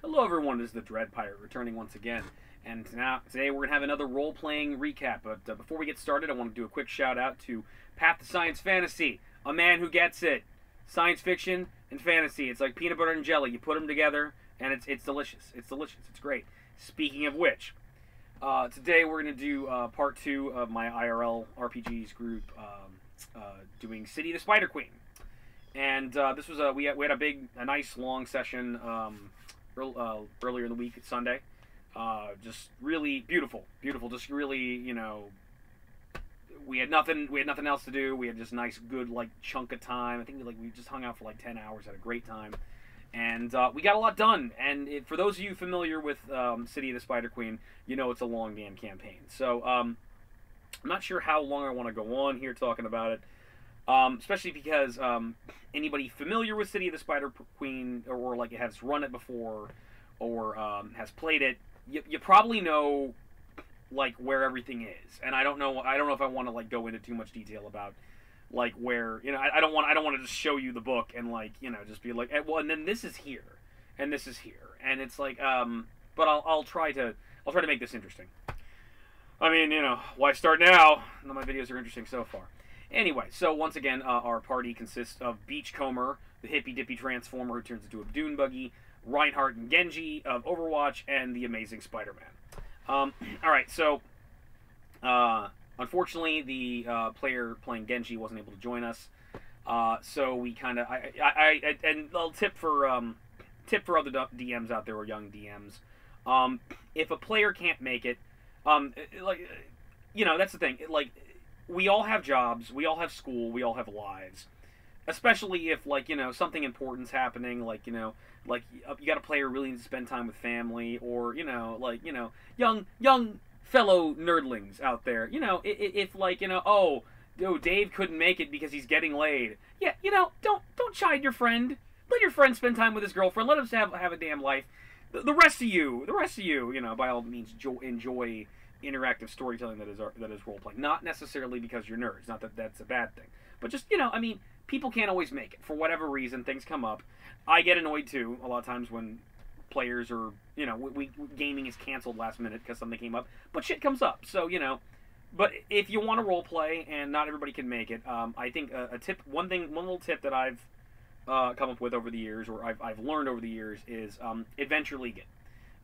Hello everyone, this is the Dread Pirate returning once again. And today we're going to have another role-playing recap. But before we get started, I want to do a quick shout-out to Path to Science Fantasy, a man who gets it. Science fiction and fantasy. It's like peanut butter and jelly. You put them together, and it's delicious. It's delicious. It's great. Speaking of which, today we're going to do part 2 of my IRL RPGs group doing City of the Spider Queen. And this was we had a nice long session earlier in the week, Sunday. Just really beautiful. Just really, you know, we had nothing else to do. We had just a nice, good chunk of time. I think we just hung out for 10 hours, had a great time, and we got a lot done. And for those of you familiar with City of the Spider Queen, you know it's a long damn campaign. So I'm not sure how long I want to go on here talking about it. Especially because anybody familiar with City of the Spider Queen or has run it before or has played it, you probably know where everything is. And I don't know if I want to go into too much detail about where, you know, I don't want to just show you the book and just be well, and then this is here and this is here, and it's but I'll try to make this interesting. I mean, you know, why start now? None of my videos are interesting so far. Anyway, so once again, our party consists of Beachcomber, the hippy-dippy transformer who turns into a dune buggy, Reinhart and Genji of Overwatch, and the amazing Spider-Man. Alright, so, unfortunately, the player playing Genji wasn't able to join us, so we kind of, and a tip for other DMs out there, or young DMs, if a player can't make it, you know, that's the thing, we all have jobs, we all have school, we all have lives. Especially if, you know, something important's happening, you know, you got a player really needs to spend time with family, or, you know, young fellow nerdlings out there, you know, if you know, oh, Dave couldn't make it because he's getting laid. Yeah, you know, don't chide your friend. Let your friend spend time with his girlfriend. Let him have a damn life. The rest of you, you know, by all means, enjoy interactive storytelling that is role playing. Not necessarily because you're nerds. Not that that's a bad thing, but just, you know, I mean, people can't always make it for whatever reason. Things come up. I get annoyed too a lot of times when players are, you know, gaming is canceled last minute because something came up. But shit comes up, so you know. But if you want to role play and not everybody can make it, I think one little tip that I've come up with over the years, or I've learned over the years, is adventure league it.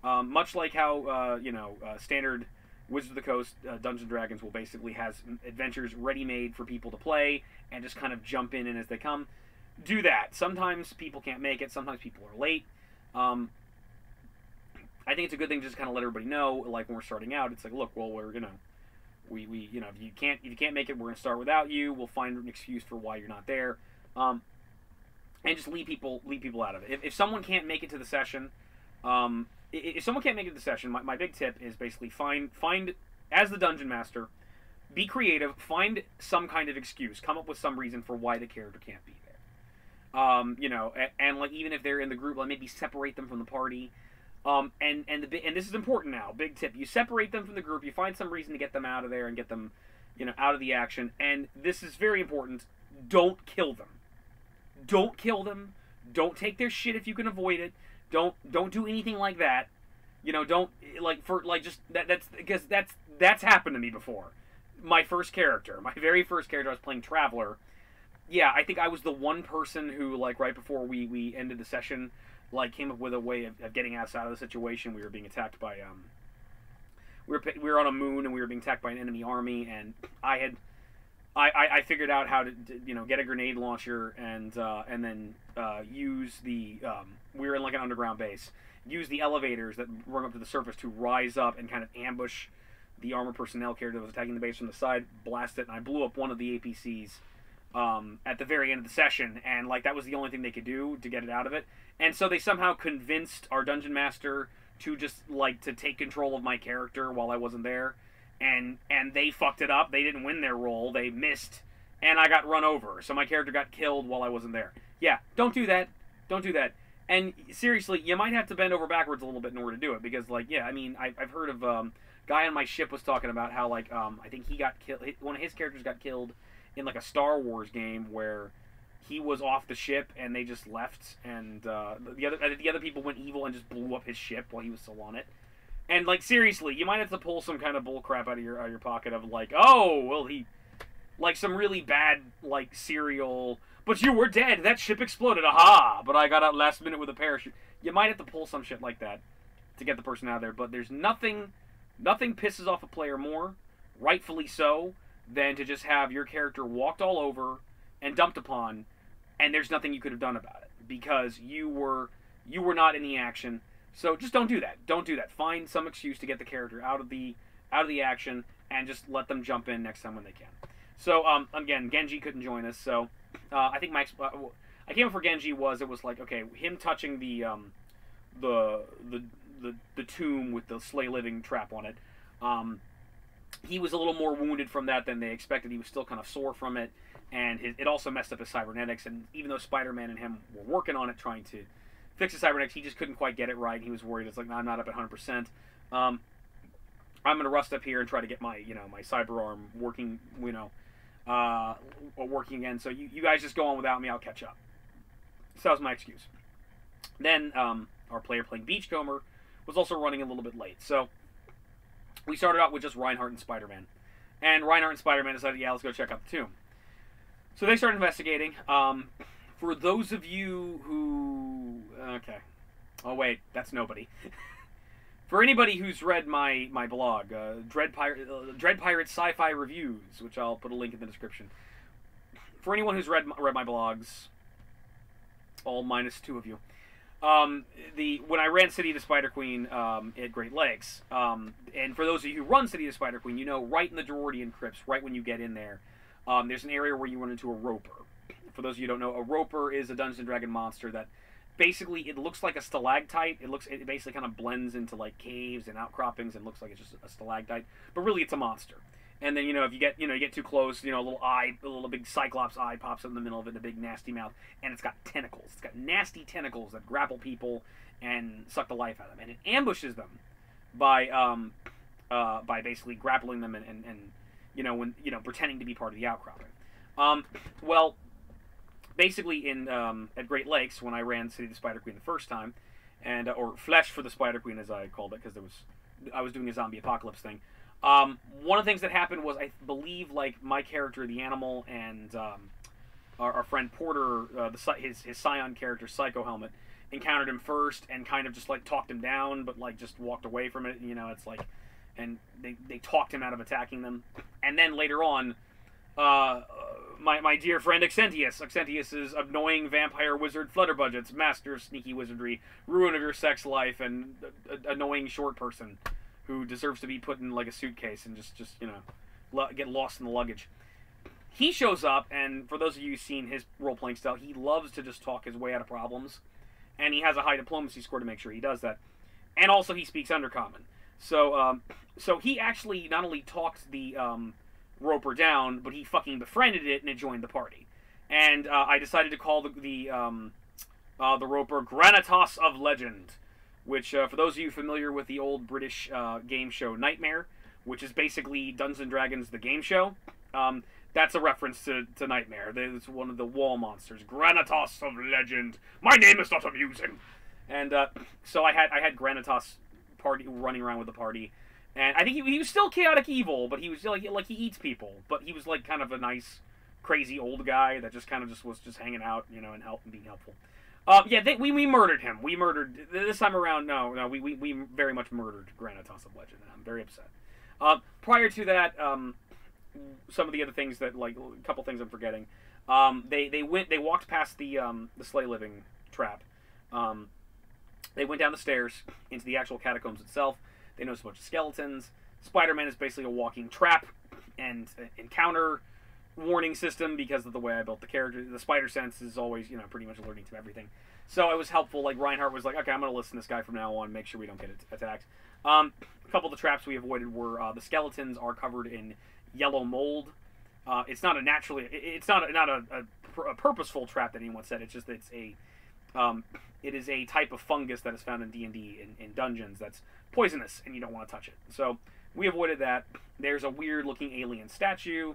Much like how you know, standard Wizards of the Coast, Dungeons & Dragons will basically has adventures ready-made for people to play and just kind of jump in as they come. Do that. Sometimes people can't make it. Sometimes people are late. I think it's a good thing to just kind of let everybody know, when we're starting out, it's look, well, we're, you know, we you know, if you can't make it, we're going to start without you. We'll find an excuse for why you're not there. And just leave people out of it. If someone can't make it to the session, if someone can't make it to the session, my big tip is basically find as the dungeon master, be creative, find some kind of excuse, come up with some reason for why the character can't be there. You know, and even if they're in the group, maybe separate them from the party. And this is important now. Big tip: you separate them from the group. You find some reason to get them out of there and get them, you know, out of the action. And this is very important. Don't kill them. Don't kill them. Don't take their shit if you can avoid it. Don't do anything like that. You know, don't just that's because that's happened to me before. My very first character, I was playing Traveler. Yeah, I think I was the one person who right before we ended the session, came up with a way of getting us out of the situation. We were being attacked by we were on a moon and we were being attacked by an enemy army, and I figured out how to, you know, get a grenade launcher and then use the we were in an underground base. Use the elevators that run up to the surface to rise up and kind of ambush the armored personnel character that was attacking the base from the side. Blast it, and I blew up one of the APCs at the very end of the session. And that was the only thing they could do to get it out of it. And so they somehow convinced our dungeon master to just to take control of my character while I wasn't there. And they fucked it up. They didn't win their roll. They missed. And I got run over. So my character got killed while I wasn't there. Yeah, don't do that. Don't do that. And seriously, you might have to bend over backwards a little bit in order to do it. Because, yeah, I mean, I've heard of... guy on my ship was talking about how, I think he got killed... One of his characters got killed in, a Star Wars game where he was off the ship and they just left, and the other people went evil and just blew up his ship while he was still on it. And like seriously, you might have to pull some kind of bull crap out of your pocket of like, oh well, he like some really bad like serial. But you were dead. That ship exploded. Aha! But I got out last minute with a parachute. You might have to pull some shit like that to get the person out of there. But there's nothing pisses off a player more, rightfully so, than to just have your character walked all over and dumped upon, and there's nothing you could have done about it because you were not in the action. So just don't do that. Don't do that. Find some excuse to get the character out of the action and just let them jump in next time when they can. So again, Genji couldn't join us. So I think I came up for Genji was like okay, him touching the tomb with the slay living trap on it. He was a little more wounded from that than they expected. He was still kind of sore from it, and it also messed up his cybernetics. And even though Spider-Man and him were working on it, trying to fix his cybernetics, he just couldn't quite get it right. He was worried. It's like, no, I'm not up at 100%. I'm gonna rust up here and try to get my my cyber arm working working again. So you guys just go on without me. I'll catch up. So that was my excuse. Then our player playing Beachcomber was also running a little bit late. So we started out with just Reinhart and Spider-Man. And Reinhart and Spider-Man decided, yeah, let's go check out the tomb. So they started investigating. For those of you who... Okay. Oh, wait. That's nobody. For anybody who's read my blog, Dread Pirate Sci-Fi Reviews, which I'll put a link in the description. For anyone who's read my blogs, all minus 2 of you, when I ran City of the Spider Queen at Great Lakes, and for those of you who run City of the Spider Queen, you know right in the Dordrien Crypts, right when you get in there, there's an area where you run into a roper. For those of you who don't know, a roper is a Dungeons & Dragons monster that basically it looks like a stalactite. It basically kind of blends into like caves and outcroppings and looks like it's just a stalactite, but really it's a monster. And then if you get too close, a little big cyclops eye pops up in the middle of it, a big nasty mouth, and it's got tentacles. It's got nasty tentacles that grapple people and suck the life out of them, and it ambushes them by basically grappling them and pretending to be part of the outcropping. Well, basically at Great Lakes when I ran City of the Spider Queen the first time, and or Flesh for the Spider Queen as I called it because I was doing a zombie apocalypse thing. One of the things that happened was, I believe, like, my character, the animal, and our friend Porter, his Scion character, Psycho Helmet, encountered him first and kind of just, like, talked him down, but, like, just walked away from it, it's like, and they talked him out of attacking them. And then later on, my dear friend Accentius's annoying vampire wizard Flutterbudgets, master of sneaky wizardry, ruin of your sex life, and annoying short person who deserves to be put in like a suitcase and just get lost in the luggage. He shows up, and for those of you who've seen his role-playing style, he loves to just talk his way out of problems, and he has a high diplomacy score to make sure he does that. And also he speaks Undercommon. So he actually not only talked the Roper down, but he fucking befriended it and it joined the party. And I decided to call the Roper Granitas of Legend, which, for those of you familiar with the old British game show Nightmare, which is basically Dungeons & Dragons the game show, that's a reference to Nightmare. It's one of the wall monsters. Granitas of Legend. My name is not amusing. And so I had Granitas party running around with the party, and I think he was still chaotic evil, but he was like he eats people, but he was like kind of a nice, crazy old guy that just was hanging out, and being helpful. We murdered him. We murdered this time around. No, we very much murdered Granitas of Legend, and I'm very upset. Prior to that, some of the other things that, like, a couple things I'm forgetting. They walked past the Slay Living trap. They went down the stairs into the actual catacombs itself. They noticed a bunch of skeletons. Spider-Man is basically a walking trap and encounter warning system because of the way I built the character. The spider sense is always, pretty much alerting to everything. So it was helpful. Like, Reinhart was like, okay, I'm going to listen to this guy from now on, make sure we don't get attacked. A couple of the traps we avoided were the skeletons are covered in yellow mold. It's not a purposeful trap that anyone said. It's just it is a type of fungus that is found in D&D in dungeons that's poisonous, and you don't want to touch it. So we avoided that. There's a weird-looking alien statue.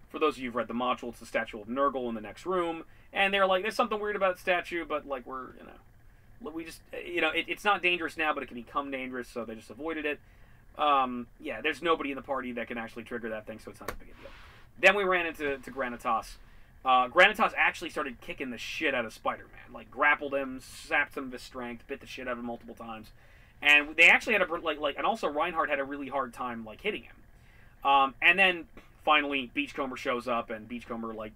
For those of you who've read the module, it's the statue of Nurgle in the next room, And they're like, there's something weird about the statue, but like we just, it's not dangerous now, but it can become dangerous, so they just avoided it. Yeah, there's nobody in the party that can actually trigger that thing, so it's not a big deal. Then we ran into Granitas. Granitas actually started kicking the shit out of Spider-Man. Like, grappled him, sapped some of his strength, bit the shit out of him multiple times. And they actually had and also Reinhart had a really hard time, like, hitting him. And then, finally, Beachcomber shows up, and Beachcomber, like,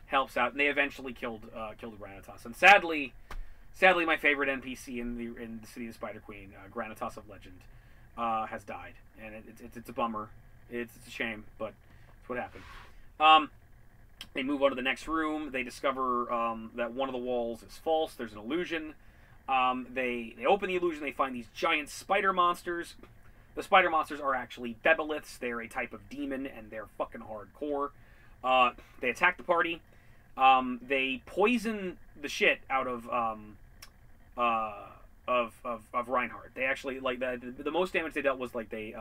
helps out, and they eventually killed Granitas. And sadly, my favorite NPC in the City of the Spider Queen, Granitas of Legend, has died, and it's a bummer. It's a shame, but it's what happened. They move on to the next room. They discover that one of the walls is false. There's an illusion. They open the illusion. They find these giant spider monsters. The spider monsters are actually Bebeliths. They're a type of demon, and they're fucking hardcore. They attack the party. They poison the shit out of Reinhart. They actually, like, the most damage they dealt was, like, they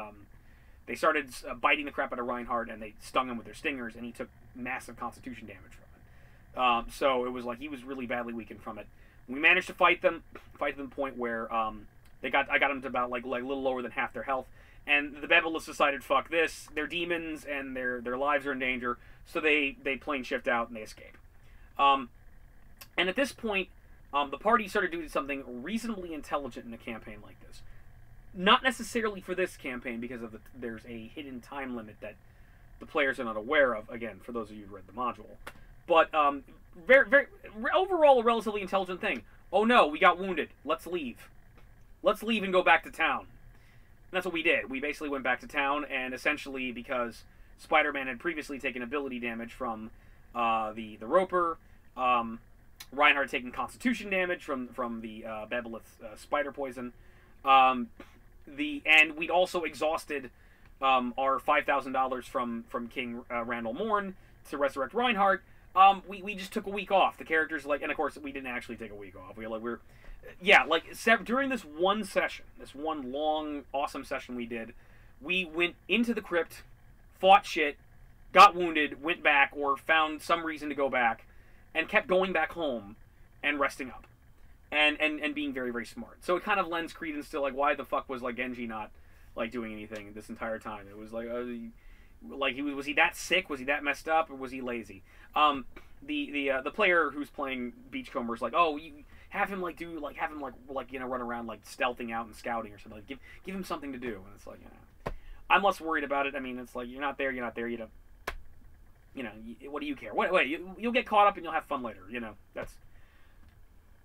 started biting the crap out of Reinhart, and they stung him with their stingers, and he took massive constitution damage from it. So it was like he was really badly weakened from it. We managed to fight them to the point where I got them to about like a little lower than half their health, and the Bebeliths decided, fuck this, they're demons and their lives are in danger, so they plane shift out and they escape. And at this point, the party started doing something reasonably intelligent in a campaign like this. Not necessarily for this campaign, because there's a hidden time limit that the players are not aware of, again, for those of you who read the module. But overall, a relatively intelligent thing. Oh no, we got wounded. Let's leave. Let's leave and go back to town. And that's what we did. We basically went back to town, and essentially, because Spider-Man had previously taken ability damage from the Roper, Reinhart taking constitution damage from the Bebelith spider poison, and we'd also exhausted our $5,000 from King Randall Morn to resurrect Reinhart. We just took a week off. The characters, like, and of course we didn't actually take a week off. During this one session, this one long awesome session we went into the crypt, fought shit, got wounded, went back, or found some reason to go back, and kept going back home and resting up. And being very, very smart. So it kind of lends credence to, like, why the fuck was, like, Genji not, like, doing anything this entire time? It was like, was he that sick? Was he that messed up? Or was he lazy? The player who's playing Beachcomber is like, oh, you have him, like, run around, like, stealthing out and scouting or something. Like, give him something to do. And it's like, I'm less worried about it. I mean, it's like, you're not there, you don't, what do you care? You'll get caught up and you'll have fun later,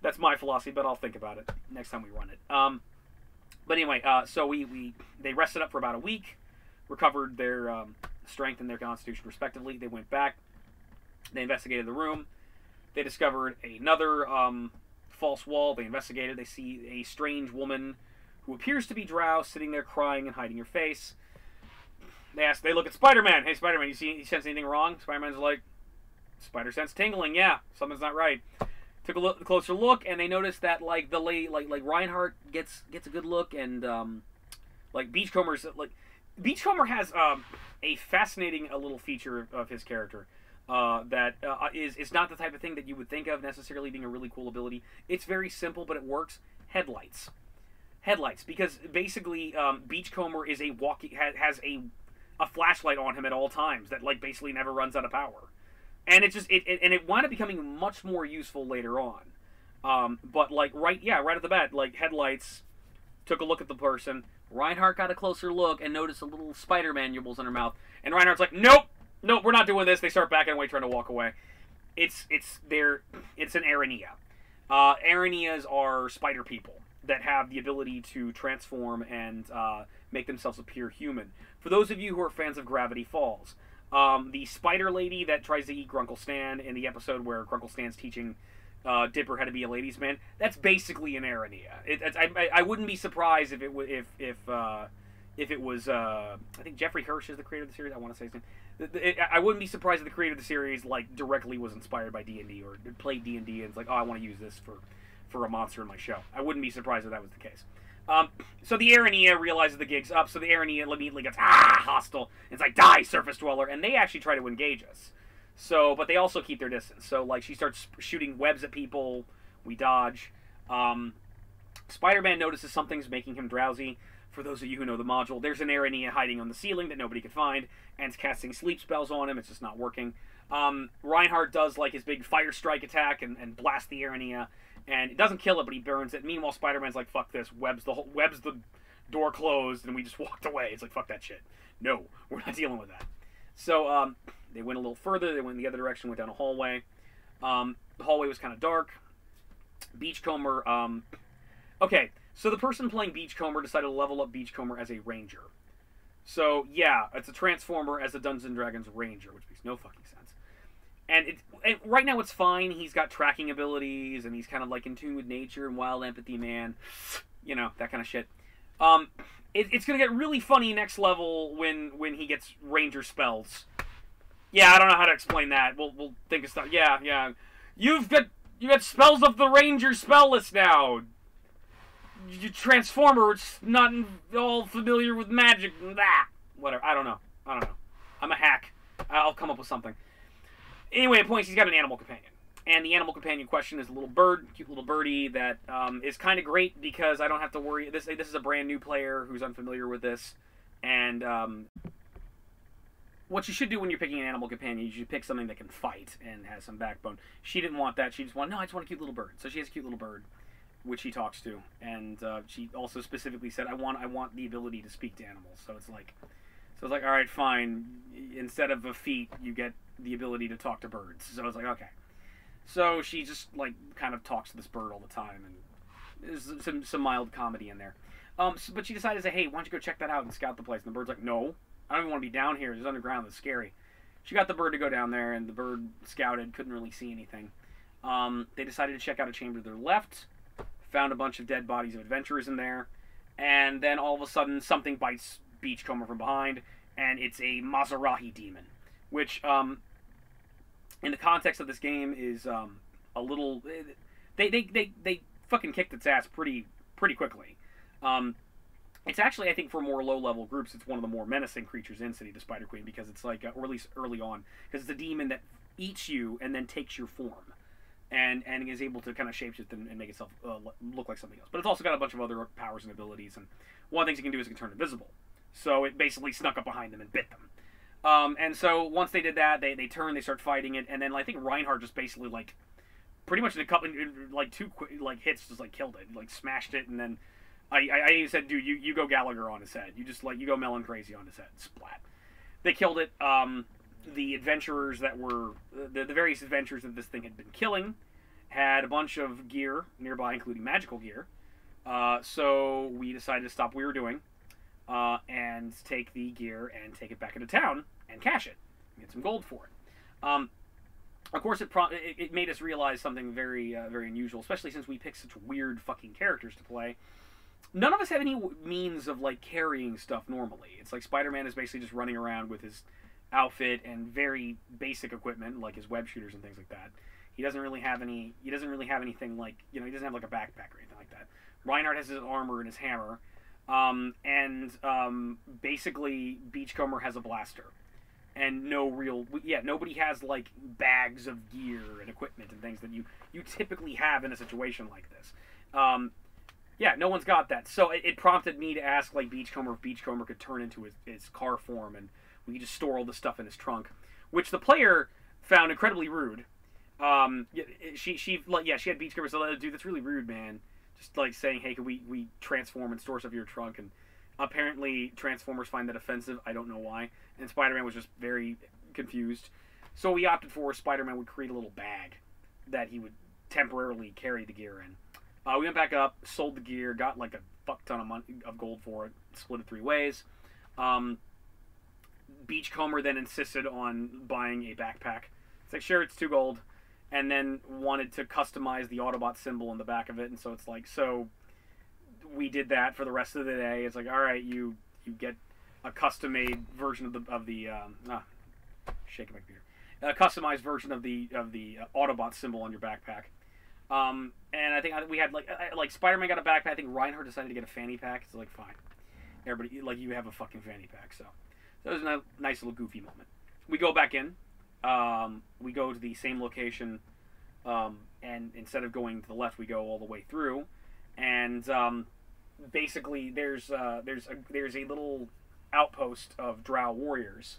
That's my philosophy, but I'll think about it next time we run it. But anyway, so they rested up for about a week, recovered their strength and their constitution respectively. They went back. They investigated the room. They discovered another false wall. They investigated. They see a strange woman who appears to be Drow sitting there crying and hiding her face. They look at Spider-Man. Hey, Spider-Man, you sense anything wrong? Spider-Man's like, spider sense tingling. Yeah, something's not right. Took a closer look, and they noticed that, like, like Reinhart gets a good look, and Beachcomber has a fascinating little feature of his character that is not the type of thing that you would think of necessarily being a really cool ability. It's very simple, but it works. Headlights, because basically Beachcomber is has a flashlight on him at all times that, like, basically never runs out of power. And it wound up becoming much more useful later on. But, like, right at the bat, like, headlights, took a look at the person. Reinhart got a closer look and noticed a little spider mandibles in her mouth. And Reinhardt's like, nope, we're not doing this. They start backing away, trying to walk away. It's an Aranea. Araneas are spider people that have the ability to transform and make themselves appear human. For those of you who are fans of Gravity Falls, the spider lady that tries to eat Grunkle Stan in the episode where Grunkle Stan's teaching Dipper how to be a ladies' man, that's basically an Aranea. I wouldn't be surprised if it was I think Jeffrey Hirsch is the creator of the series. I want to say his name. I wouldn't be surprised if the creator of the series, like, directly was inspired by D&D or played D&D and it's like, oh, I want to use this for a monster in my show. I wouldn't be surprised if that was the case. So the Aranea realizes the gig's up, so the Aranea immediately gets hostile. It's like, die, surface dweller, and they actually try to engage us. So, but they also keep their distance. So, like, she starts shooting webs at people. We dodge. Spider-Man notices something's making him drowsy. For those of you who know the module, there's an Aranea hiding on the ceiling that nobody could find, and it's casting sleep spells on him. It's just not working. Reinhart does, like, his big fire strike attack and blasts the Aranea, and it doesn't kill it, but he burns it. Meanwhile, Spider-Man's like, fuck this, webs the door closed, and we just walked away. It's like, fuck that shit. No, we're not dealing with that. So, they went a little further. They went in the other direction, went down a hallway. The hallway was kind of dark. Beachcomber, okay, so the person playing Beachcomber decided to level up Beachcomber as a ranger. So, yeah, it's a transformer as a Dungeons & Dragons ranger, which makes no fucking sense. And right now it's fine. He's got tracking abilities, and he's kind of like in tune with nature and wild empathy, man. You know, that kind of shit. It's going to get really funny next level when he gets ranger spells. Yeah, I don't know how to explain that. We'll think of stuff. Yeah. You got spells of the ranger spell list now. You transformer, it's not all familiar with magic. Whatever. I don't know. I'm a hack. I'll come up with something. Anyway, at points, he's got an animal companion. And the animal companion question is a little bird, cute little birdie that is kind of great because I don't have to worry. This is a brand new player who's unfamiliar with this. And what you should do when you're picking an animal companion, you should pick something that can fight and has some backbone. She didn't want that. She just wanted, no, I just want a cute little bird. So she has a cute little bird, which she talks to. And she also specifically said, I want the ability to speak to animals. So it's like, all right, fine. Instead of a feat, you get the ability to talk to birds. So I was like, okay. So she just, like, kind of talks to this bird all the time, and there's some mild comedy in there. But she decided to say, hey, why don't you go check that out and scout the place? And the bird's like, no, I don't even want to be down here. It's underground. It's scary. She got the bird to go down there, and the bird scouted, couldn't really see anything. They decided to check out a chamber to their left, found a bunch of dead bodies of adventurers in there, and then all of a sudden something bites Beachcomber from behind, and it's a Maserati demon, which, in the context of this game, is a little. They fucking kicked its ass pretty quickly. It's actually, I think, for more low-level groups, it's one of the more menacing creatures in City, the Spider Queen, because it's like, or at least early on, because it's a demon that eats you and then takes your form, and is able to kind of shapeshift and make itself look like something else. But it's also got a bunch of other powers and abilities, and one of the things it can do is it can turn invisible. So it basically snuck up behind them and bit them. And so once they did that, they turn, they start fighting it, and then I think Reinhart just basically, like, pretty much in a couple, like, two hits, just like killed it, like smashed it, and then I even said, dude, you go Gallagher on his head, you go Melon Crazy on his head, splat. They killed it. The adventurers that were the various adventurers that this thing had been killing had a bunch of gear nearby, including magical gear. So we decided to stop what we were doing. And take the gear and take it back into town and cash it. Get some gold for it. Of course, it made us realize something very very unusual, especially since we picked such weird fucking characters to play. None of us have any means of, like, carrying stuff normally. It's like Spider-Man is basically just running around with his outfit and very basic equipment, like his web shooters and things like that. He doesn't really have any. He doesn't really have anything like, he doesn't have like a backpack or anything like that. Reinhardt has his armor and his hammer. Basically, Beachcomber has a blaster, and nobody has, like, bags of gear and equipment and things that you typically have in a situation like this. Yeah, no one's got that. So it prompted me to ask, like, Beachcomber if Beachcomber could turn into his car form, and we could just store all this stuff in his trunk, which the player found incredibly rude. She had Beachcomber say, dude, that's really rude, man. Just, like, saying, hey, can we transform and store stuff in your trunk? And apparently Transformers find that offensive. I don't know why. And Spider-Man was just very confused. So we opted for Spider-Man would create a little bag that he would temporarily carry the gear in. We went back up, sold the gear, got like a fuck ton of money of gold for it, split it 3 ways. Beachcomber then insisted on buying a backpack. It's like, sure, it's 2 gold. And then wanted to customize the Autobot symbol on the back of it, and so it's like, so we did that for the rest of the day. It's like, all right, you get a custom-made version of the shaking my computer, a customized version of the Autobot symbol on your backpack. And I think we had like Spider-Man got a backpack. I think Reinhardt decided to get a fanny pack. It's like, fine, everybody, like, you have a fucking fanny pack. So it was a nice little goofy moment. We go back in. we go to the same location, and instead of going to the left, we go all the way through, and basically there's a little outpost of Drow warriors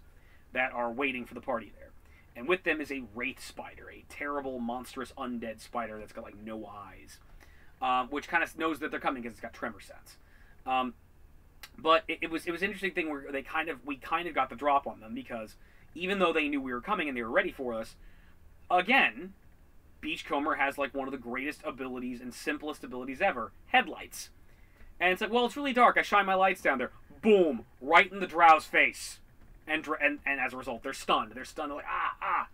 that are waiting for the party there, and with them is a wraith spider, a terrible, monstrous, undead spider that's got like no eyes, which kind of knows that they're coming because it's got tremor sense. But it was an interesting thing where we kind of got the drop on them, because even though they knew we were coming and they were ready for us, again, Beachcomber has like one of the greatest abilities and simplest abilities ever: headlights. And it's like, well, it's really dark. I shine my lights down there. Boom! Right in the Drow's face. And as a result, they're stunned. They're stunned. They're like, ah.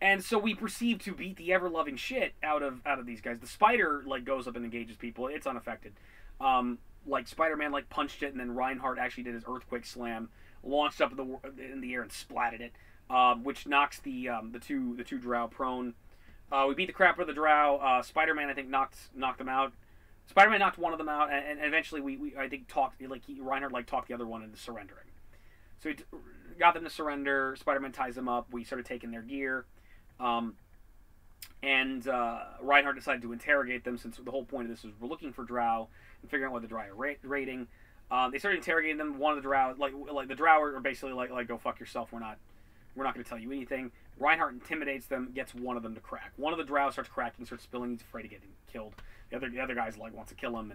And so we proceed to beat the ever-loving shit out of these guys. The spider like goes up and engages people. It's unaffected. Like Spider-Man like punched it, and then Reinhart actually did his earthquake slam, launched up in the air and splatted it, which knocks the two Drow prone. We beat the crap out of the Drow. Spider-Man I think knocked them out. Spider-Man knocked one of them out, and eventually we I think Reinhart like talked the other one into surrendering. So he got them to surrender. Spider-Man ties them up. We started taking their gear, and Reinhart decided to interrogate them, since the whole point of this was we're looking for Drow and figuring out what the Drow are raiding. They started interrogating them. One of the Drow, like the Drow are basically like go fuck yourself. We're not going to tell you anything. Reinhart intimidates them, gets one of them to crack. One of the Drow starts cracking, starts spilling. He's afraid of getting killed. The other guy's like wants to kill him,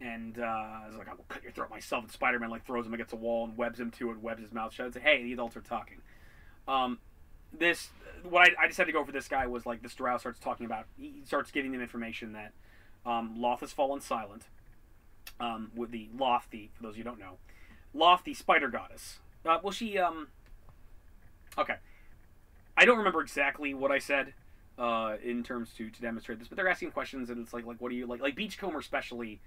and is like, I will cut your throat myself. And Spider-Man like throws him against a wall and webs him to it, webs his mouth shut, and says, hey, the adults are talking. What I decided to go for this guy was like this Drow starts talking about. He starts giving them information that Loth has fallen silent. With the Loth, for those of you who don't know, Loth, the spider goddess. Well, she okay. I don't remember exactly what I said in terms to demonstrate this, but they're asking questions, and it's like what do you like Beachcomber especially,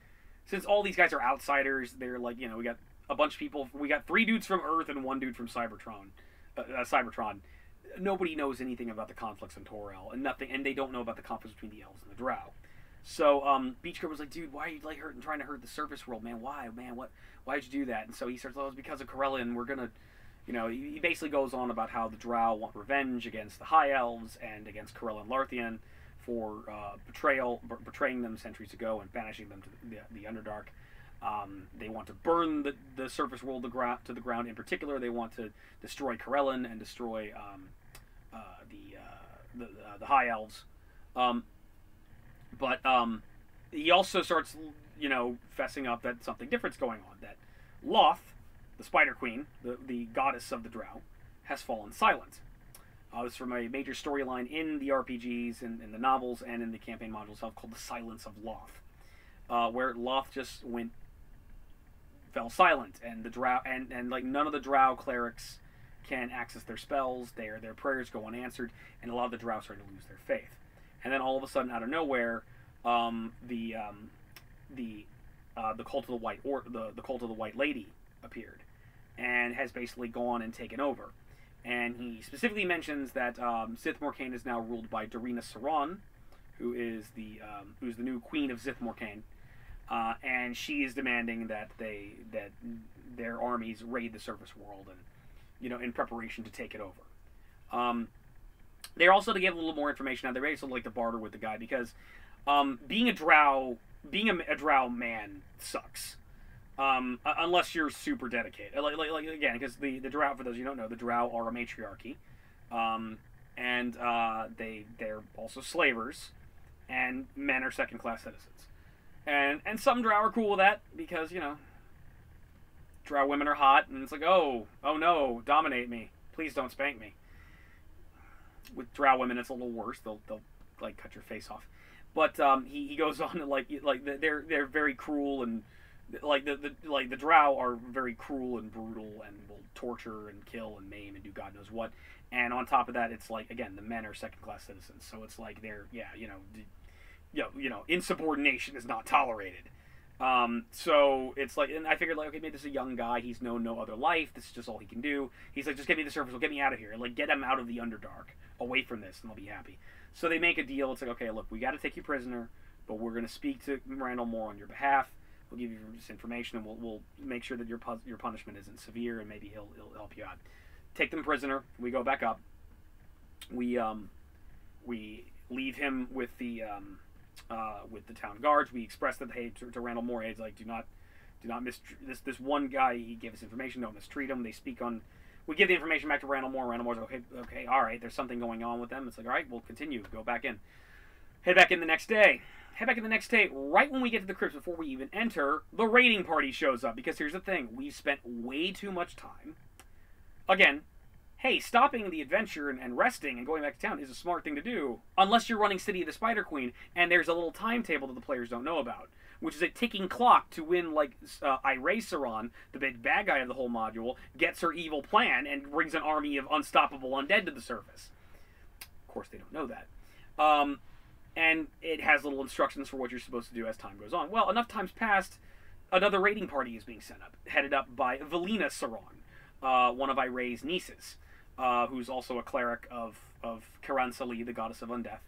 since all these guys are outsiders. They're like, we got a bunch of people. We got 3 dudes from Earth and 1 dude from Cybertron. Nobody knows anything about the conflicts in Toril, and they don't know about the conflicts between the elves and the Drow. So Beachcomber was like, dude, why are you like trying to hurt the surface world, man? Why, man? Why'd you do that? And so he starts, it's because of Corellian. We're gonna, he basically goes on about how the Drow want revenge against the High Elves and against Corellian Larthian for betraying them centuries ago and banishing them to the Underdark. They want to burn the surface world to the ground. In particular, they want to destroy Corellian and destroy the High Elves. But he also starts, fessing up that something different's going on. That Loth, the Spider Queen, the goddess of the Drow, has fallen silent. This is from a major storyline in the RPGs, and in the novels, and in the campaign module itself, called The Silence of Loth, where Loth just fell silent, and the Drow and like none of the Drow clerics can access their spells. Their prayers go unanswered, and a lot of the Drow start to lose their faith. And then all of a sudden, out of nowhere, the cult of the White Lady appeared, and has basically gone and taken over. And he specifically mentions that Sith Morcaine is now ruled by Dorina Saran, who's the new queen of Sith Morcaine, and she is demanding that their armies raid the surface world, and in preparation to take it over. They're also to give a little more information now. They're basically like to barter with the guy, because being a Drow man sucks. Unless you're super dedicated. Like again, because the Drow, for those you don't know, the Drow are a matriarchy, and they're also slavers, and men are second-class citizens, and some Drow are cool with that, because Drow women are hot, and it's like, oh no, dominate me, please don't spank me. With Drow women, it's a little worse. They'll like cut your face off. But he goes on to they're very cruel, and the Drow are very cruel and brutal, and will torture and kill and maim and do God knows what. And on top of that, it's like, again, the men are second-class citizens, so it's like they're insubordination is not tolerated. So it's like, and I figured okay, maybe this is a young guy. He's known no other life. This is just all he can do. He's like, just get me the surface. Get me out of here. Like, get him out of the Underdark, away from this, and I'll be happy. So they make a deal. It's like, okay, look, we got to take you prisoner, but we're going to speak to Randall Moore on your behalf. We'll give you this information, and we'll make sure that your punishment isn't severe, and maybe he'll help you out. Take them prisoner. We go back up, We leave him with the town guards. We express that, hey, to Randall Moore, hey, it's like, do not mistreat this one guy. He gave us information. Don't mistreat him. They speak on. We give the information back to Randall Moore. Randall Moore's like, okay, all right. There's something going on with them. It's like, all right, we'll continue. Go back in. Head back in the next day. Right when we get to the crypts, before we even enter, the raiding party shows up. Because here's the thing. We've spent way too much time. Again, hey, stopping the adventure and resting and going back to town is a smart thing to do. Unless you're running City of the Spider Queen, and there's a little timetable that the players don't know about. Which is a ticking clock to when, like, Saron, the big bad guy of the whole module, gets her evil plan and brings an army of unstoppable undead to the surface. Of course, they don't know that. And it has little instructions for what you're supposed to do as time goes on. Well, enough time's passed, another raiding party is being sent up, headed up by Velina Saron, one of Iray's nieces, who's also a cleric of Kiranselee, the goddess of undeath.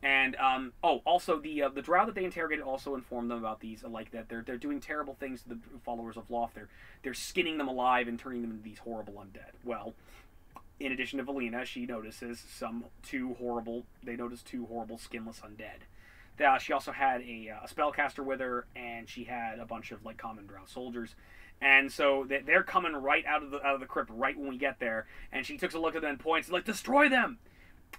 And, also, the Drow that they interrogated also informed them about these, like, that they're doing terrible things to the followers of Loth. They're skinning them alive and turning them into these horrible undead. Well, in addition to Velina, she notices two horrible skinless undead. She also had a spellcaster with her, and she had a bunch of, like, common Drow soldiers. And so they're coming right out of the crypt right when we get there. And she takes a look at them and points, like, destroy them!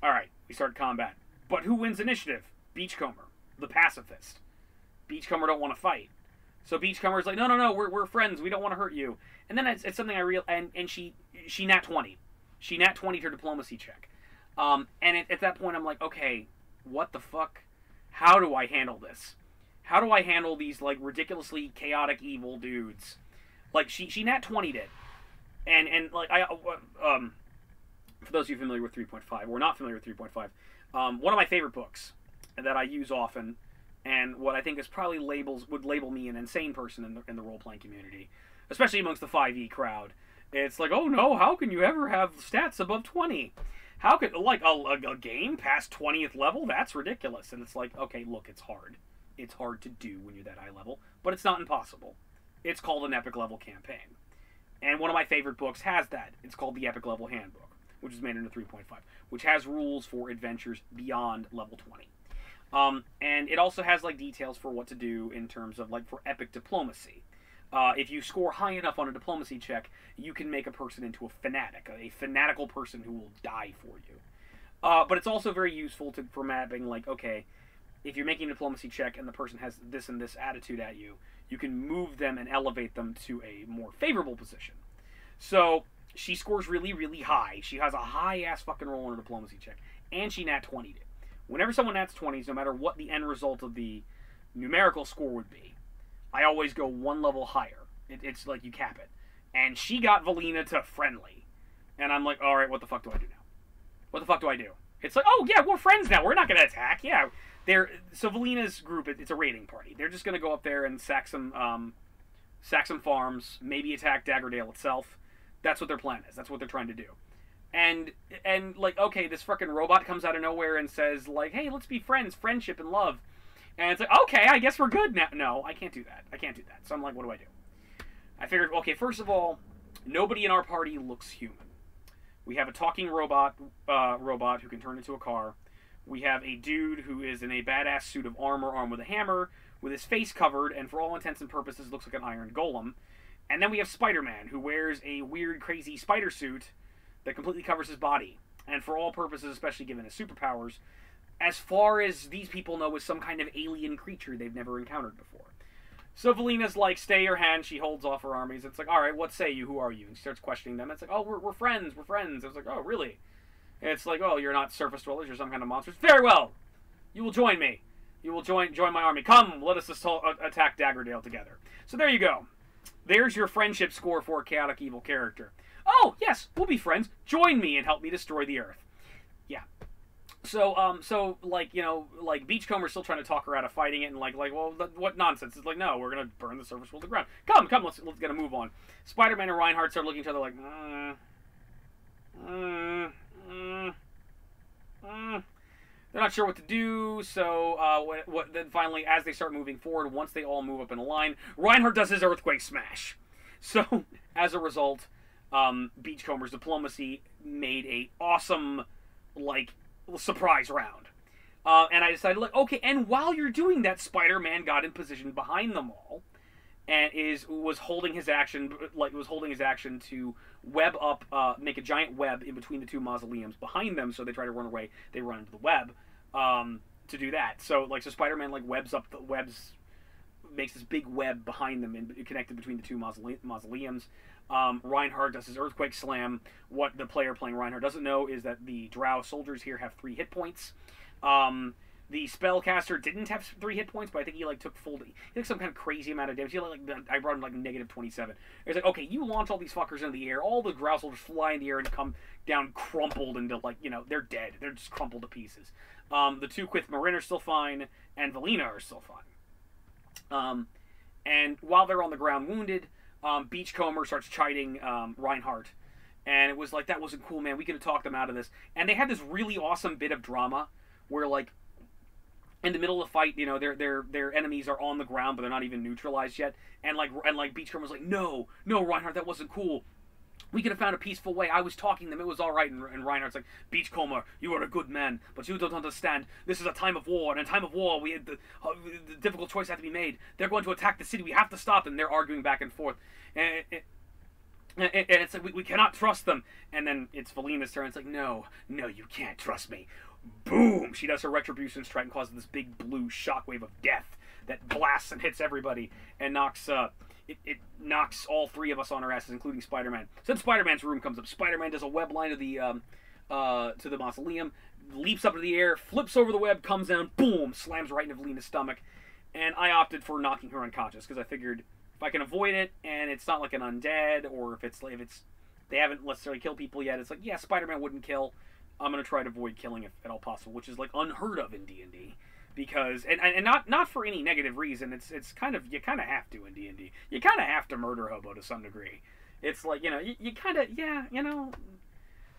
Alright, we start combat. But who wins initiative? Beachcomber, the pacifist. Beachcomber don't want to fight. So Beachcomber's like, no, we're friends. We don't want to hurt you. And then it's something I realized, and she nat 20. She nat 20'd her diplomacy check. And at that point, I'm like, okay, what the fuck? How do I handle this? How do I handle these, like, ridiculously chaotic evil dudes? Like, she nat 20'd it. And like, for those of you familiar with 3.5, or not familiar with 3.5, one of my favorite books that I use often, and what I think is probably would label me an insane person in the role-playing community, especially amongst the 5e crowd. It's like, oh no, how can you ever have stats above 20? How could, like, a game past 20th level? That's ridiculous. And it's like, okay, look, it's hard. It's hard to do when you're that high level, but it's not impossible. It's called an epic level campaign. And one of my favorite books has that. It's called the Epic Level Handbook, which is made into 3.5, which has rules for adventures beyond level 20. And it also has, like, details for what to do in terms of, like, for epic diplomacy. If you score high enough on a diplomacy check, you can make a person into a fanatic, a fanatical person who will die for you. But it's also very useful for mapping, like, okay, if you're making a diplomacy check and the person has this and this attitude at you, you can move them and elevate them to a more favorable position. So she scores really, really high. She has a high-ass fucking roll on her diplomacy check. And she nat 20'd it. Whenever someone nats 20s, no matter what the end result of the numerical score would be, I always go one level higher. It's like you cap it. And she got Velina to friendly. And I'm like, alright, what the fuck do I do now? What the fuck do I do? It's like, oh yeah, we're friends now. We're not going to attack. Yeah. So Velina's group, it's a raiding party. They're just going to go up there and sack some farms, maybe attack Daggerdale itself. That's what their plan is. That's what they're trying to do. And like, okay, this fucking robot comes out of nowhere and says, like, hey, let's be friends, friendship and love. And it's like, okay, I guess we're good now. No, I can't do that. So I'm like, what do I do? I figured, okay, first of all, nobody in our party looks human. We have a talking robot who can turn into a car. We have a dude who is in a badass suit of armor, armed with a hammer, with his face covered, and for all intents and purposes looks like an iron golem. And then we have Spider-Man, who wears a weird, crazy spider suit that completely covers his body. And for all purposes, especially given his superpowers, as far as these people know, is some kind of alien creature they've never encountered before. So Velina's like, stay your hand. She holds off her armies. It's like, all right, what say you? Who are you? And she starts questioning them. It's like, oh, we're friends. We're friends. I was like, oh, really? And it's like, oh, you're not surface dwellers. You're some kind of monsters. Very well. You will join me. You will join my army. Come, let us attack Daggerdale together. So there you go. There's your friendship score for a chaotic evil character. Oh, yes, we'll be friends. Join me and help me destroy the Earth. Yeah. So like, you know, like, Beachcomber's still trying to talk her out of fighting it, and like, well, what nonsense? It's like, no, we're gonna burn the surface world to the ground. Come, let's get a move on. Spider-Man and Reinhart start looking at each other like, they're not sure what to do. So, then finally, as they start moving forward, once they all move up in a line, Reinhart does his earthquake smash. So, as a result, Beachcomber's diplomacy made a awesome like, surprise round. And I decided, like, okay, and while you're doing that, Spider-Man got in position behind them all, and was holding his action to web up, make a giant web in between the two mausoleums behind them. So they try to run away, they run into the web to do that. So Spider-Man like makes this big web behind them and connected between the two mausoleums. Reinhart does his earthquake slam. What the player playing Reinhart doesn't know is that the Drow soldiers here have 3 hit points. The spellcaster didn't have 3 hit points, but I think he like took some kind of crazy amount of damage. He I brought him like -27. It's like, okay, you launch all these fuckers into the air, all the Drow soldiers fly in the air and come down crumpled into like, they're dead. They're just crumpled to pieces. The 2 Quith Marin are still fine, and Valina are still fine. And while they're on the ground wounded, Beachcomber starts chiding Reinhart. And it was like, that wasn't cool, man. We could have talked them out of this. And they had this really awesome bit of drama where, like, in the middle of the fight, their enemies are on the ground, but they're not even neutralized yet. And Beachcomber was like, no, Reinhart, that wasn't cool. We could have found a peaceful way. I was talking to them. It was all right. And Reinhardt's like, Beachcomber, you are a good man, but you don't understand. This is a time of war. And in a time of war, we had the difficult choice had to be made. They're going to attack the city. We have to stop them. They're arguing back and forth. And it's like, we cannot trust them. And then it's Valina's turn. It's like, no, you can't trust me. Boom! She does her Retribution Strike and causes this big blue shockwave of death that blasts and hits everybody and knocks... It knocks all 3 of us on our asses, including Spider-Man. So then Spider-Man's room comes up. Spider-Man does a web line to the mausoleum, leaps up into the air, flips over the web, comes down, boom, slams right into Valina's stomach. And I opted for knocking her unconscious because I figured if I can avoid it and it's not like an undead, or if they haven't necessarily killed people yet, it's like, yeah, Spider-Man wouldn't kill. I'm gonna try to avoid killing if at all possible, which is like unheard of in D&D. Because and not for any negative reason. It's kind of, you kind of have to in D&D. You kind of have to murder Hobo to some degree. It's like, you kind of,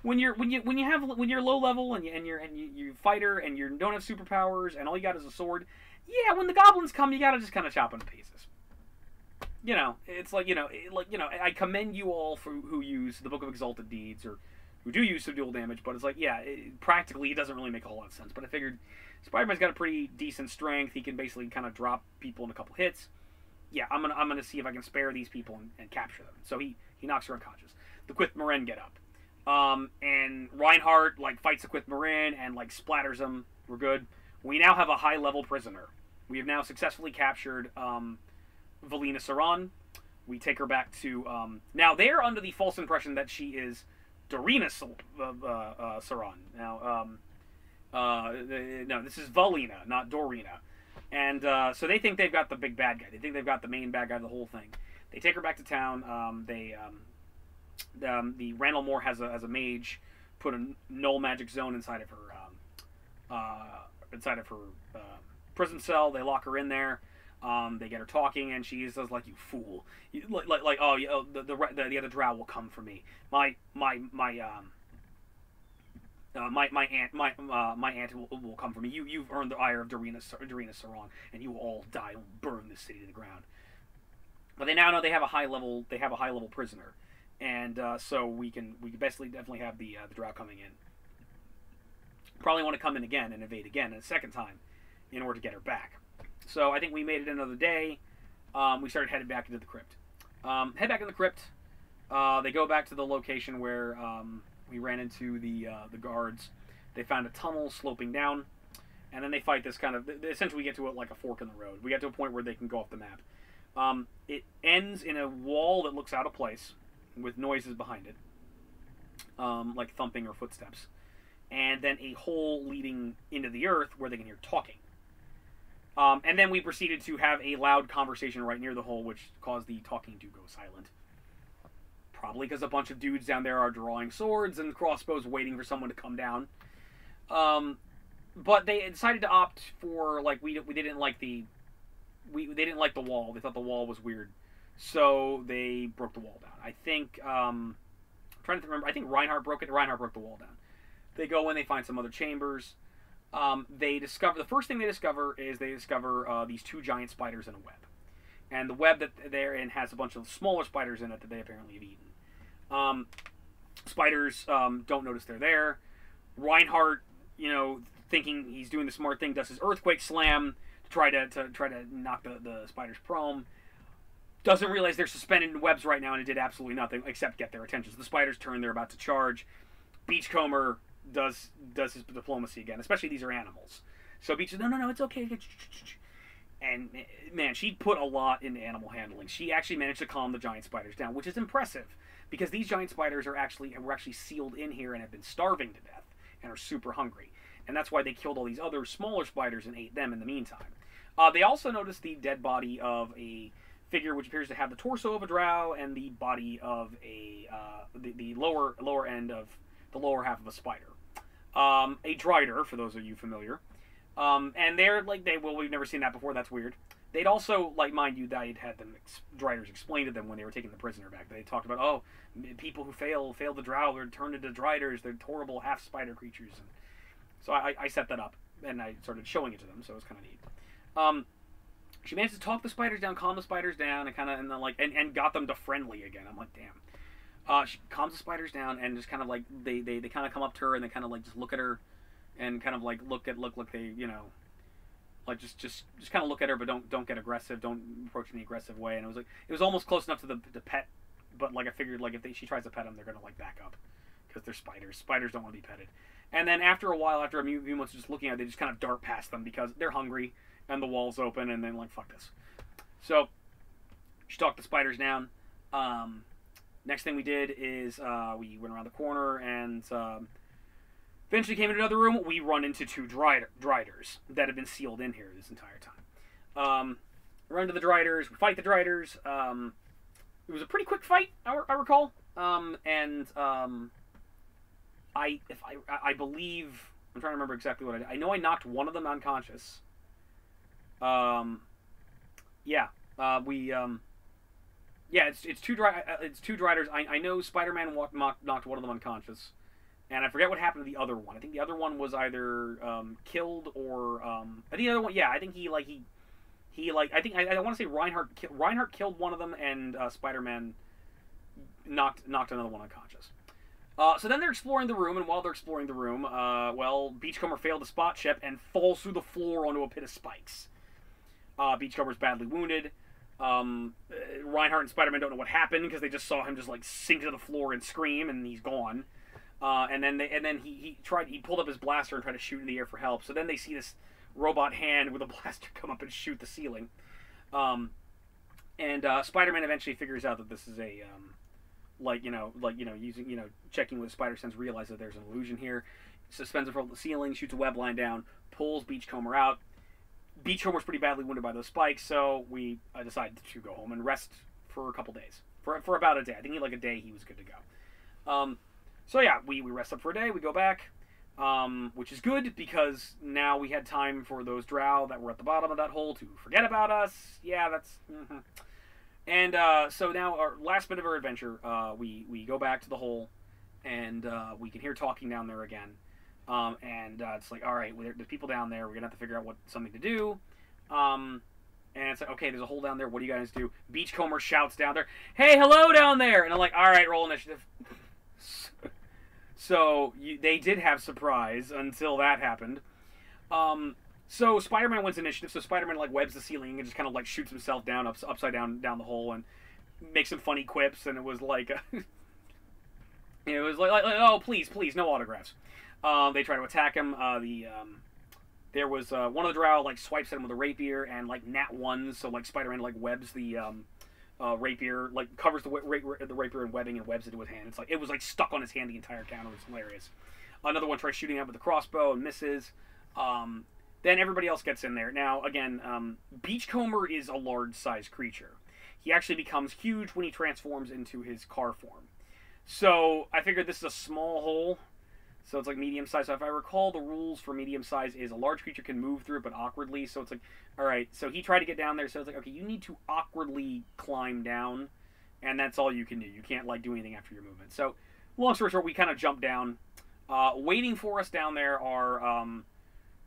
when you're low level and you fighter and you don't have superpowers and all you got is a sword. Yeah, when the goblins come, you gotta just kind of chop them to pieces. It's like, I commend you all for who use the Book of Exalted Deeds or who do use subdual damage, but it's like, yeah, practically it doesn't really make a whole lot of sense. But I figured Spider-Man's got a pretty decent strength. He can basically kind of drop people in a couple hits. Yeah, I'm gonna see if I can spare these people and capture them. So he knocks her unconscious. The Quith Marin get up. And Reinhart like fights the Quith Marin and like splatters them. We're good. We now have a high-level prisoner. We have now successfully captured Valina Saran. We take her back to... now, they're under the false impression that she is Dordrien Saran. Now, no, this is Valina, not Dorina. And so they think they've got the big bad guy. They think they've got the main bad guy of the whole thing. They take her back to town. The Randall Moore has a mage put a null magic zone inside of her prison cell. They lock her in there. They get her talking, and she says, like, "You fool! The other Drow will come for me. My aunt will come for me. You've earned the ire of Dordrien Saran, and you will all die and burn this city to the ground." But they now know they have a high level prisoner, and so we can basically definitely have the Drow coming in. Probably want to come in again and invade again a second time in order to get her back. So I think we made it another day. We started heading back into the crypt. Head back in the crypt. They go back to the location where we ran into the guards. They found a tunnel sloping down, and then they fight this kind of... Essentially, we get to like a fork in the road. We get to a point where they can go off the map. It ends in a wall that looks out of place, with noises behind it, like thumping or footsteps, and then a hole leading into the earth where they can hear talking. And then we proceeded to have a loud conversation right near the hole, which caused the talking to go silent. Probably because a bunch of dudes down there are drawing swords and crossbows waiting for someone to come down. But they decided to opt for, like, they didn't like the wall. They thought the wall was weird. So they broke the wall down. I think, I'm trying to remember, I think Reinhart broke it. Reinhart broke the wall down. They go in, they find some other chambers. The first thing they discover is these 2 giant spiders in a web. And the web that they're in has a bunch of smaller spiders in it that they apparently have eaten. Spiders don't notice they're there. Reinhart, thinking he's doing the smart thing, does his earthquake slam to try to knock the spiders prone. Doesn't realize they're suspended in webs right now, and it did absolutely nothing except get their attention. So the spiders turn, they're about to charge. Beachcomber does his diplomacy again, especially these are animals. So Beach says, no, it's okay. And man, she put a lot into animal handling. She actually managed to calm the giant spiders down, which is impressive because these giant spiders were actually sealed in here and have been starving to death and are super hungry. And that's why they killed all these other smaller spiders and ate them in the meantime. They also noticed the dead body of a figure which appears to have the torso of a drow and the body of the lower end of the lower half of a spider. A drider, for those of you familiar. And they're like, we've never seen that before, that's weird. They'd also, like, mind you, they'd had them driders explain to them when they were taking the prisoner back. They talked about, oh, people who fail the drow, they're turned into driders, they're horrible half-spider creatures. And so I set that up, and I started showing it to them, so it was kind of neat. She managed to talk the spiders down, calm the spiders down, and got them to friendly again. I'm like, damn. She calms the spiders down, and just kind of like, they kind of come up to her, and they kind of like just look at her, and kind of like look like they, like just kind of look at her, but don't get aggressive, don't approach in the aggressive way. And it was almost close enough to the pet, but like I figured like if she tries to pet them, they're gonna like back up because they're spiders. Spiders don't want to be petted. And then after a while, after a few months of just looking at it, they just kind of dart past them because they're hungry and the wall's open, and then like fuck this. So she talked the spiders down. Next thing we did is we went around the corner and eventually came into another room. We run into two driders that have been sealed in here this entire time. Run to the driders. We fight the driders. It was a pretty quick fight, I recall. I believe, I'm trying to remember exactly what I did. I know I knocked one of them unconscious. It's two driders. I know Spider-Man knocked one of them unconscious, and I forget what happened to the other one. I think the other one was either killed or I think the other one. Yeah, I think I want to say Reinhart killed one of them, and Spider-Man knocked another one unconscious. So then they're exploring the room, and while they're exploring the room, Beachcomber failed to spot Shep and falls through the floor onto a pit of spikes. Beachcomber's badly wounded. Reinhart and Spider-Man don't know what happened because they just saw him just like sink to the floor and scream, and he's gone. And then he pulled up his blaster and tried to shoot in the air for help. So then they see this robot hand with a blaster come up and shoot the ceiling. Spider-Man eventually figures out that this is a checking with spider sense, realizes that there's an illusion here. Suspends it from the ceiling, shoots a web line down, pulls Beachcomber out. Beachcomber's pretty badly wounded by those spikes, so we decided to go home and rest for a couple days. For about a day. I think a day he was good to go. We rest up for a day, we go back, which is good because now we had time for those drow that were at the bottom of that hole to forget about us. Yeah, that's... Mm-hmm. And so now our last bit of our adventure, we go back to the hole, and we can hear talking down there again. It's like, all right, there's people down there. We're gonna have to figure out something to do. And it's like, okay, there's a hole down there. What do you guys do? Beachcomber shouts down there, "Hey, hello down there!" And I'm like, all right, roll initiative. So they did have surprise until that happened. So Spider-Man wins initiative. So Spider-Man webs the ceiling and just kind of shoots himself down upside down the hole and makes some funny quips. And it was like, it was like, oh please, no autographs. They try to attack him. There was one of the drow swipes at him with a rapier and nat ones. So Spider-Man webs the rapier, covers the rapier in webbing and webs it to his hand. It was stuck on his hand the entire counter. It's hilarious. Another one tries shooting out with the crossbow and misses. Then everybody else gets in there. Now, again, Beachcomber is a large-sized creature. He actually becomes huge when he transforms into his car form. So, I figured this is a small hole. So, it's medium-sized. So, if I recall, the rules for medium-sized is a large creature can move through it, but awkwardly. So, it's alright. So, he tried to get down there. So, it's okay, you need to awkwardly climb down. And that's all you can do. You can't, do anything after your movement. So, long story short, we kind of jump down. Waiting for us down there are...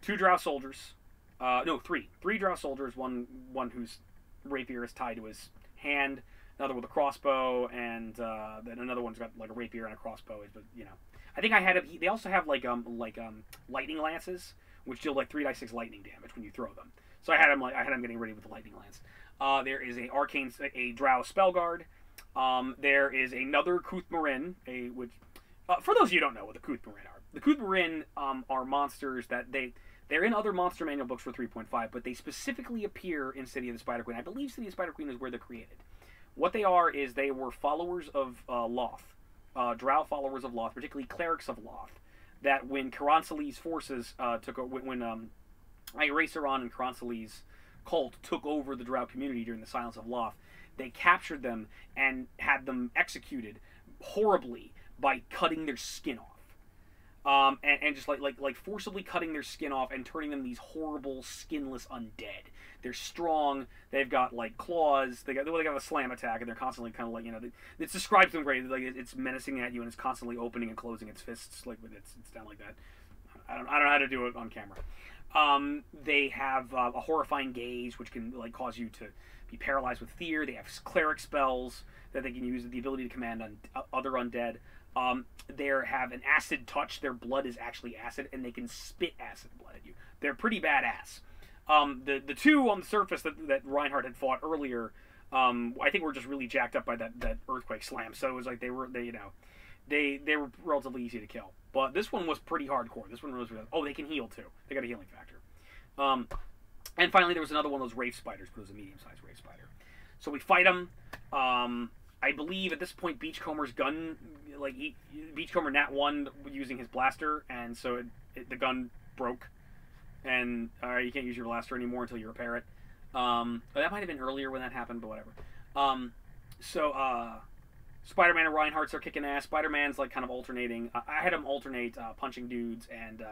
two drow soldiers. Three drow soldiers. One whose rapier is tied to his hand. Another with a crossbow, and then another one's got a rapier and a crossbow. But I think I had they also have lightning lances, which deal like 3d6 lightning damage when you throw them. So I had him getting ready with the lightning lance. There is a Drow spell guard. There is another Kuthmarin, which for those of you who don't know what the Kuthmarin are. The Kuthmarin are monsters that they're in other monster manual books for 3.5, but they specifically appear in City of the Spider Queen. I believe City of the Spider Queen is where they're created. What they are is they were followers of Loth, Drow followers of Loth, particularly clerics of Loth. That when Kiranselee's forces took over, when Iraceron and Kiranselee's cult took over the Drow community during the Silence of Loth, they captured them and had them executed horribly by cutting their skin off. And just like forcibly cutting their skin off and turning them these horrible skinless undead. They're strong. They've got like claws. They got a slam attack, and they're constantly kind of like it describes them great. Like it's menacing at you, and it's constantly opening and closing its fists like with it's down like that. I don't know how to do it on camera. They have a horrifying gaze, which can like cause you to be paralyzed with fear. They have cleric spells that they can use, the ability to command other undead. They have an acid touch. Their blood is actually acid, and they can spit acid blood at you. They're pretty badass. The two on the surface that Reinhart had fought earlier, I think were just really jacked up by that earthquake slam. So it was like they were relatively easy to kill. But this one was pretty hardcore. This one was they can heal too. They got a healing factor. And finally, there was another one of those wraith spiders, but it was a medium-sized wraith spider. So we fight them. I believe at this point Beachcomber's gun, Beachcomber Nat 1 using his blaster, and so the gun broke, and you can't use your blaster anymore until you repair it. That might have been earlier when that happened, but whatever. Spider-Man and Reinhardt are kicking ass. Spider-Man's like kind of alternating. I had him alternate punching dudes, and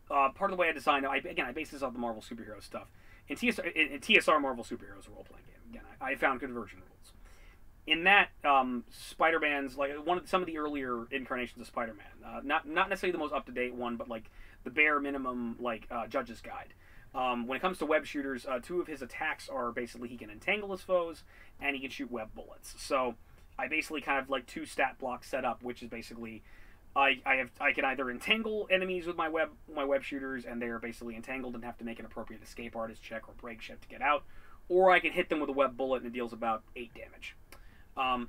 part of the way I designed it, I based this off the Marvel superhero stuff. In TSR Marvel Superheroes, a role-playing game. Again, I found conversion rules. In that, Spider-Man's like some of the earlier incarnations of Spider-Man, not necessarily the most up-to-date one, but like the bare minimum Judge's Guide. When it comes to web shooters, two of his attacks are basically he can entangle his foes and he can shoot web bullets. So I basically kind of like two stat blocks set up, which is basically I can either entangle enemies with my web shooters and they're basically entangled and have to make an appropriate escape artist check or break check to get out, or I can hit them with a web bullet and it deals about 8 damage. I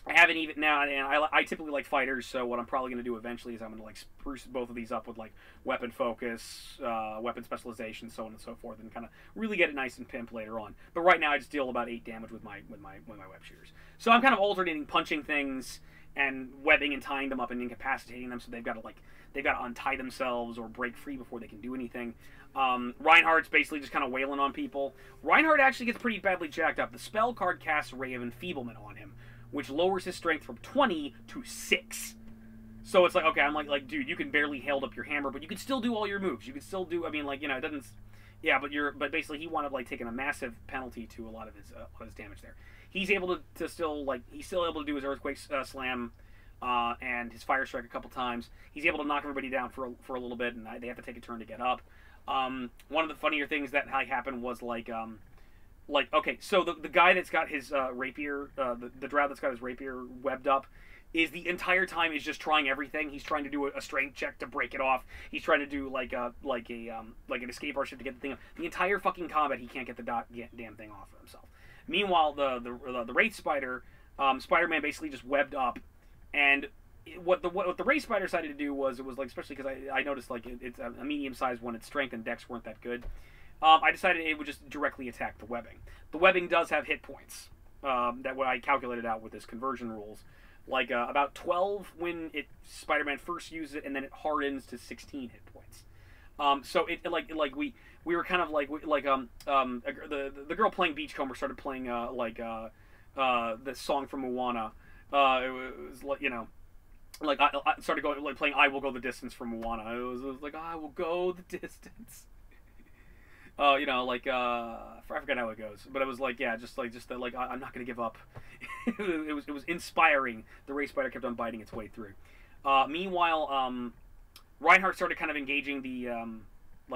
haven't even now, and I typically like fighters, so what I'm probably going to do eventually is I'm going to like spruce both of these up with like weapon focus, weapon specialization, so on and so forth, and kind of really get it nice and pimp later on. But right now I just deal about 8 damage with my web shooters. So I'm kind of alternating punching things and webbing and tying them up and incapacitating them, so they've got to untie themselves or break free before they can do anything. Reinhardt's basically just kind of wailing on people. Reinhardt actually gets pretty badly jacked up. The spell card casts Ray of Enfeeblement on him, which lowers his strength from 20 to 6. So it's like, okay, I'm like, dude, you can barely hold up your hammer, but you can still do all your moves. You can still do, it doesn't, yeah, but basically he wound up like taking a massive penalty to a lot of his damage there. He's able to still able to do his earthquake slam, and his fire strike a couple times. He's able to knock everybody down for a little bit, and they have to take a turn to get up. One of the funnier things that happened was okay, so the guy that's got his rapier, the drow that's got his rapier webbed up, is the entire time is just trying everything. He's trying to do a strength check to break it off. He's trying to do like an escape artist to get the thing off. The entire fucking combat, he can't get the damn thing off for himself. Meanwhile, the Wraith Spider, Spider-Man basically just webbed up, and what the Wraith Spider decided to do was, it was like, especially because I noticed like it's a medium-sized one, its strength and dex weren't that good. I decided it would just directly attack the webbing. The webbing does have hit points that I calculated out with his conversion rules, like about 12 when Spider-Man first uses it, and then it hardens to 16 hit points. So it we were kind of the girl playing Beachcomber started playing the song from Moana. It was like I started going playing "I Will Go the Distance" from Moana. It was like, I will go the distance. I forgot how it goes, but it was like, yeah, I'm not gonna give up. it was inspiring. The Wraith Spider kept on biting its way through. Meanwhile, Reinhardt started kind of engaging the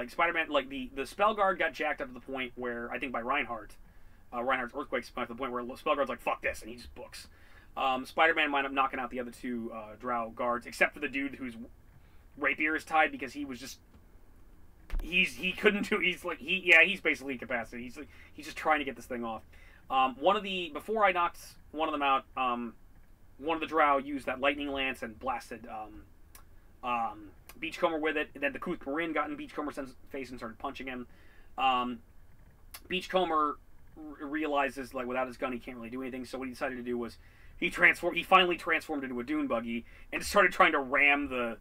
Spider-Man, the spell guard got jacked up to the point where, I think by Reinhardt's earthquake spell, to the point where spell guard's like, fuck this, and he just books. Spider-Man wound up knocking out the other two Drow guards, except for the dude whose rapier is tied because he was just he couldn't do. He's basically incapacitated. He's just trying to get this thing off. Before I knocked one of them out, one of the Drow used that lightning lance and blasted Beachcomber with it. And then the Kuth Marin got in Beachcomber's face and started punching him. Beachcomber realizes like without his gun he can't really do anything. So what he decided to do was he finally transformed into a dune buggy and started trying to ram the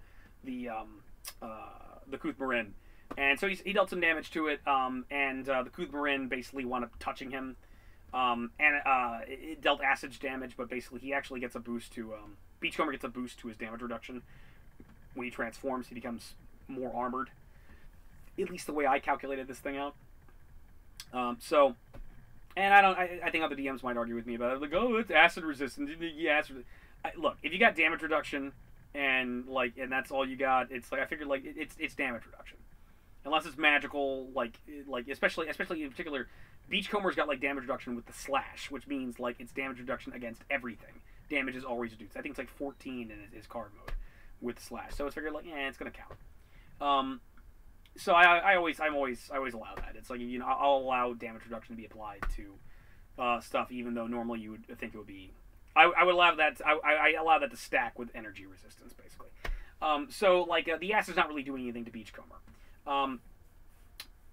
Kuth Marin. And so he dealt some damage to it, and the Kuth Marin basically wound up touching him. It dealt acid damage, but basically he actually gets a boost to... Beachcomber gets a boost to his damage reduction. When he transforms, he becomes more armored. At least the way I calculated this thing out. And I think other DMs might argue with me about it. Like, oh, it's acid resistant. Yeah, look, if you got damage reduction, and that's all you got, it's like, I figured, like, it's damage reduction. Unless it's magical, especially in particular, Beachcomber's got like damage reduction with the slash, which means like it's damage reduction against everything. Damage is always reduced. I think it's like 14 in his card mode with slash. So it's figured like, it's gonna count. So I always allow that. It's like, you know, I'll allow damage reduction to be applied to stuff, even though normally you would think it would be. I would allow that. I allow that to stack with energy resistance, basically. So like the acid's not really doing anything to Beachcomber.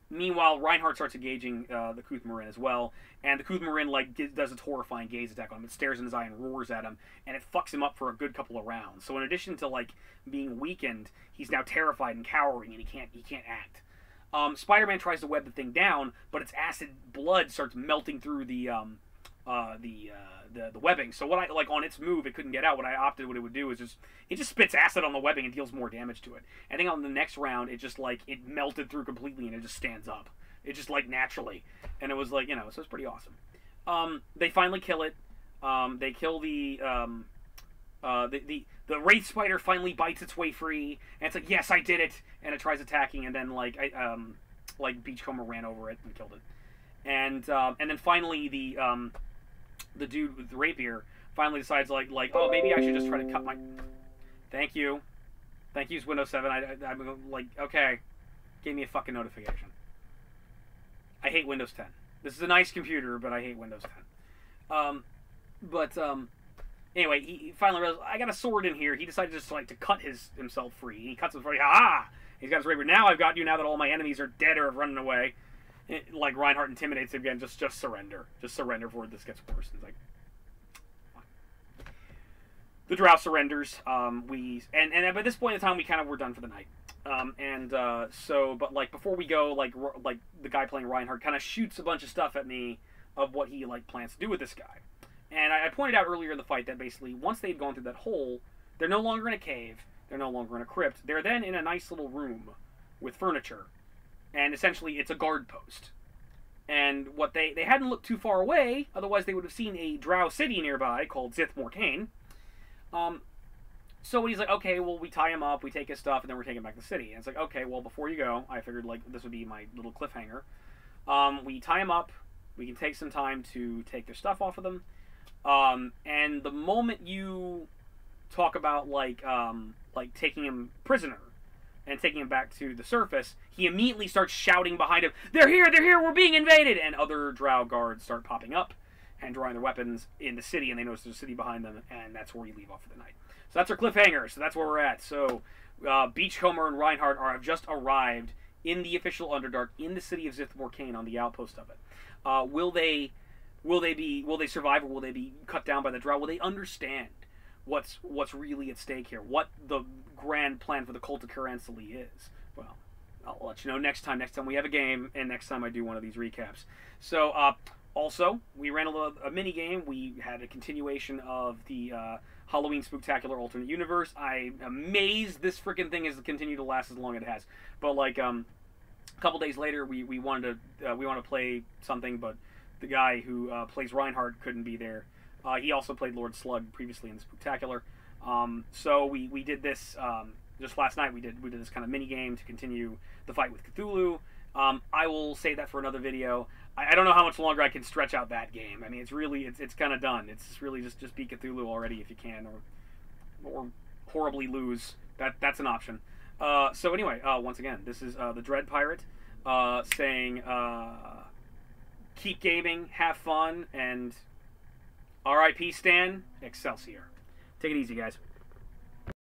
Meanwhile, Reinhart starts engaging the Kuth Marin as well, and the Kuth Marin does its horrifying gaze attack on him. It stares in his eye and roars at him, and it fucks him up for a good couple of rounds. So in addition to like being weakened, he's now terrified and cowering, and he can't act. Spider-Man tries to web the thing down, but its acid blood starts melting through the webbing. So what I like on its move, it couldn't get out. What it would do is it just spits acid on the webbing and deals more damage to it. I think on the next round, it just like it melted through completely and it just stands up. It just like naturally, and it was like, you know, so it's pretty awesome. They finally kill it. They kill the Wraith Spider finally bites its way free, and it's like, yes, I did it, and it tries attacking, and then like Beachcomber ran over it and killed it, and then finally the dude with the rapier finally decides like oh, maybe I should just try to cut my. Thank you, Windows 7. I'm like, okay, gave me a fucking notification. I hate Windows 10. This is a nice computer, but I hate Windows 10. Anyway, he finally realized, I got a sword in here. He decided just to cut himself free. He cuts himself free. Ha! He's got his rapier. Now I've got you. Now that all my enemies are dead or have run away. Like Reinhart intimidates him again. Just surrender. Just surrender before this gets worse. And it's like, fine. The Drow surrenders. And by this point in time, we kind of were done for the night. But like before we go, like the guy playing Reinhart kind of shoots a bunch of stuff at me of what he like plans to do with this guy. And I pointed out earlier in the fight that basically once they've gone through that hole, they're no longer in a cave. They're no longer in a crypt. They're then in a nice little room with furniture. And essentially it's a guard post. And what they hadn't looked too far away, otherwise they would have seen a Drow city nearby called Zithmorkane. So he's like, okay, well, we tie him up, we take his stuff, and then we're taking him back to the city. And it's like, okay, well, before you go, I figured like this would be my little cliffhanger. We tie him up, we can take some time to take their stuff off of them. And the moment you talk about like taking him prisoner and taking him back to the surface, he immediately starts shouting behind him, they're here, we're being invaded! And other Drow guards start popping up and drawing their weapons in the city, and they notice there's a city behind them, and that's where we leave off for the night. So that's our cliffhanger, so that's where we're at. So Beachcomber and Reinhart have just arrived in the official Underdark, in the city of Zithmorkane, on the outpost of it. Will they survive, or will they be cut down by the Drow? Will they understand what's really at stake here? What the grand plan for the cult of Kiranselee is? Well, I'll let you know next time we have a game, and next time I do one of these recaps. So, also, we ran a mini game. We had a continuation of the Halloween Spooktacular Alternate Universe. I'm amazed this freaking thing has continued to last as long as it has. But like a couple days later, we wanted to play something, but the guy who plays Reinhart couldn't be there. He also played Lord Slug previously in the Spooktacular. So we did this just last night. We did this kind of mini game to continue the fight with Cthulhu. I will save that for another video. I don't know how much longer I can stretch out that game. I mean, it's kind of done. It's really just beat Cthulhu already if you can, or horribly lose. That's an option. So anyway, once again, this is the Dread Pirate saying, keep gaming, have fun, and R.I.P. Stan, Excelsior. Take it easy, guys.